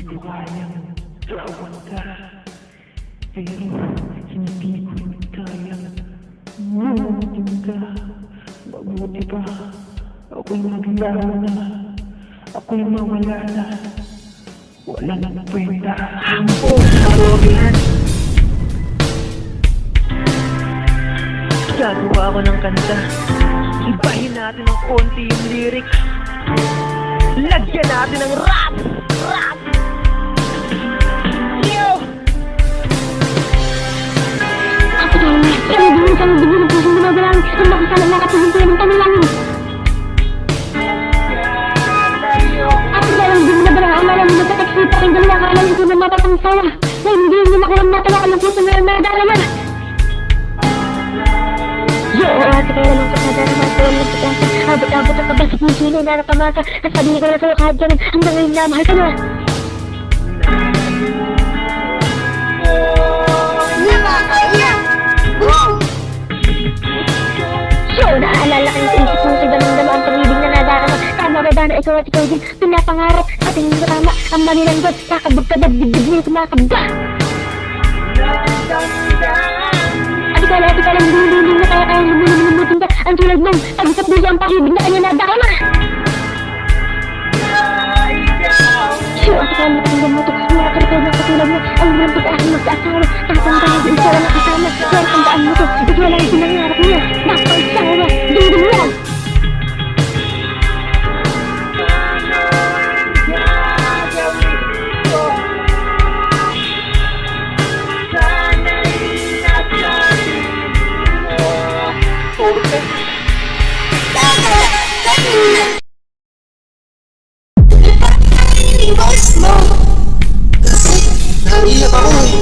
ko kayang tawan ka, pero hindi ko kayang mamutin ka. Mabuti pa, ako'y maglaho na, ako'y mawala na, wala nang kwenta. Hambog sa Robian! Gagawa ko ng kanta, ibahin natin ng konti yung lyrics, lagyan natin ng rap! Rap! Yo! Hindi kami bigyan ng pusong gumagalang ang makasala na katulong ng kanilang. At dahil hindi na barang amalan mo sa taksi pa rin galang alam ito na matatang sawa na hindi mo makulang natawa ng puso na nadalama. Yo, ate kaya lang kasada naman ko lang sa kasa. Abot-abot ang kabasok ng sino na nakamasa. Nasabi ko na sa'yo kahit ganun hanggang ngayon na mahal ka na. So, naalala kayo sa isip mo sa damang-dama ang pag-ibig na nadarama. Tama ba na ikaw at ikaw din pinapangarap at hindi tama ang manilanggod. Kakabog-kabag, dibdib niya kumakaba. At ikaw lang hindi na kaya lumulutin ka. Ang tulad mong pag-isap din ang pag-ibig na kanya nadarama. So, at ikaw lang pakinggan mo ito. Mga karikaw na katulad mo ang walang pag-aking magkaasawa. Tatang-tang, isa lang nakasama. Pero tandaan mo ito, ito lang yung pinangarap niya. Napagsawa, dito mo yan. Kasi naiyak ako eh.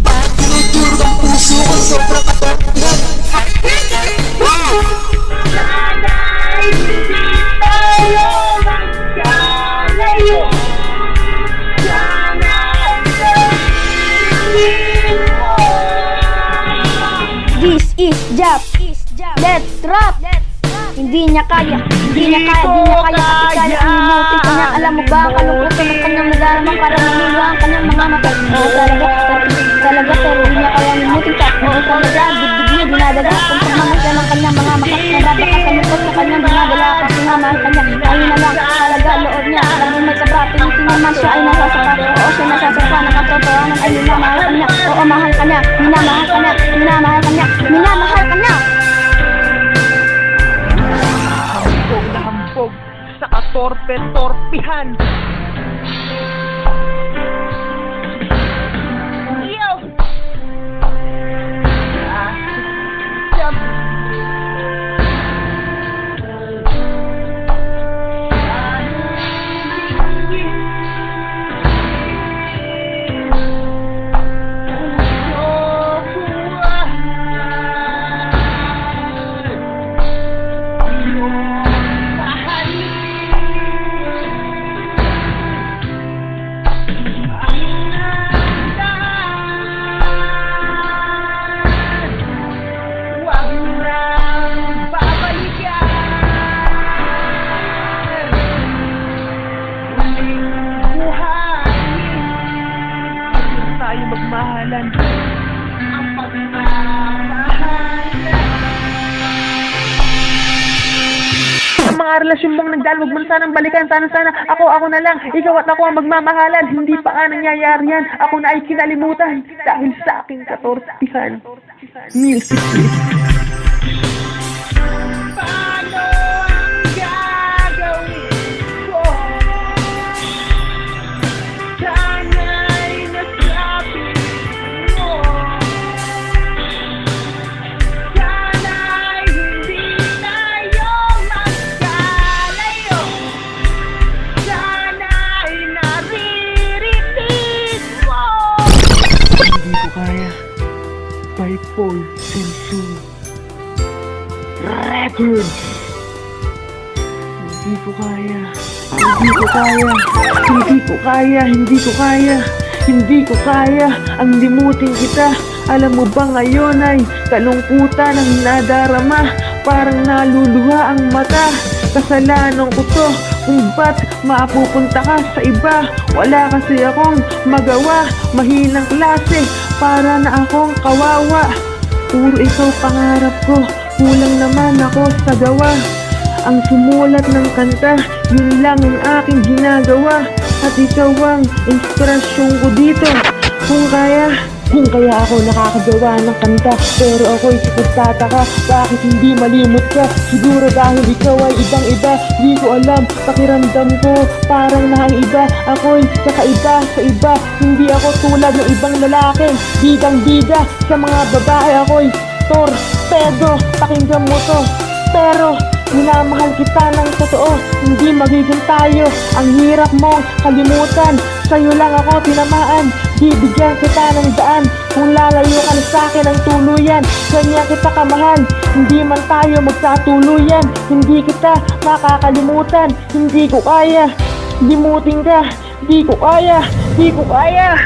Bakit tinuturo ang puso ko sobrang kapatihan? Sana'y hindi tayo magkalayo. Sana'y sabihin mo. This is Jap. Let's rap. Hindi niya kaya at ikaya ang imuti kanya. Alam mo ba ang kalungkutan ng kanyang nadarama para maniwa ang kanyang mga mata. Oo talaga pero hindi niya kaya ang imuti ka. Oo talaga, dibdib niya dinadaga kung pagmamasya ng kanyang mga mata. Nababakasalungkot sa kanyang dinadala kasi nga mahal kanya. Ayun na lang talaga loob niya. Alam mo may sabra, pinitin naman siya ay nasasapa. Oo siya nasasapa, nakatotohanan ay minamahal kanya. Oo mahal kanya, minamahal kanya, minamahal kanya, minamahal kanya. Hambog na hambog sa katorpe-torpihan. Yo! Jump! Tayo magmahalan. Ang pagmamahalan. Ang mga relasyon mong nagdaan, huwag mo sanang balikan. Sana ako na lang. Ikaw at ako ang magmamahalan. Hindi pa nga nangyayari yan. Ako na ay kinalimutan dahil sa aking katorpihan. Music please. Paano ang gagawin ko? Sana'y nasabi mo. Sana'y hindi tayo magkalayo. Sana'y naririnig mo. Hindi ko kaya. By Paul Sensu Records. Hindi ko kaya. Hindi ko kaya ang limutin kita. Alam mo ba ngayon ay kalungkutan ang nadarama. Parang naluluha ang mata. Kasalanan ko to, kung ba't mapupunta ka sa iba. Wala kasi akong magawa, mahinang klase, para na akong kawawa. Puro ikaw pangarap ko, kulang naman ako sa gawa. Ang sumulat ng kanta, yun lang ang aking ginagawa. At ikaw ang inspirasyon ko dito. Kung kaya ako nakakagawa ng kanta, pero ako'y nagtataka, bakit hindi malimot ka? Siguro dahil ikaw ay ibang iba, di ko alam, pakiramdam ko parang naiiba. Ako'y kakaiba sa iba, hindi ako tulad ng ibang lalaki. Bidang bida sa mga babae, ako'y torpedo, pakinggan mo to. Pero minamahal kita ng totoo, hindi magiging tayo. Ang hirap mong kalimutan, sa'yo lang ako tinamaan. Bibigyan kita ng daan, kung lalayo ka na sa'kin ng tuluyan. Ganyan kita kamahal, hindi man tayo magkatuluyan. Hindi kita makakalimutan, hindi ko kaya limutin ka. Di ko kaya, di ko kaya.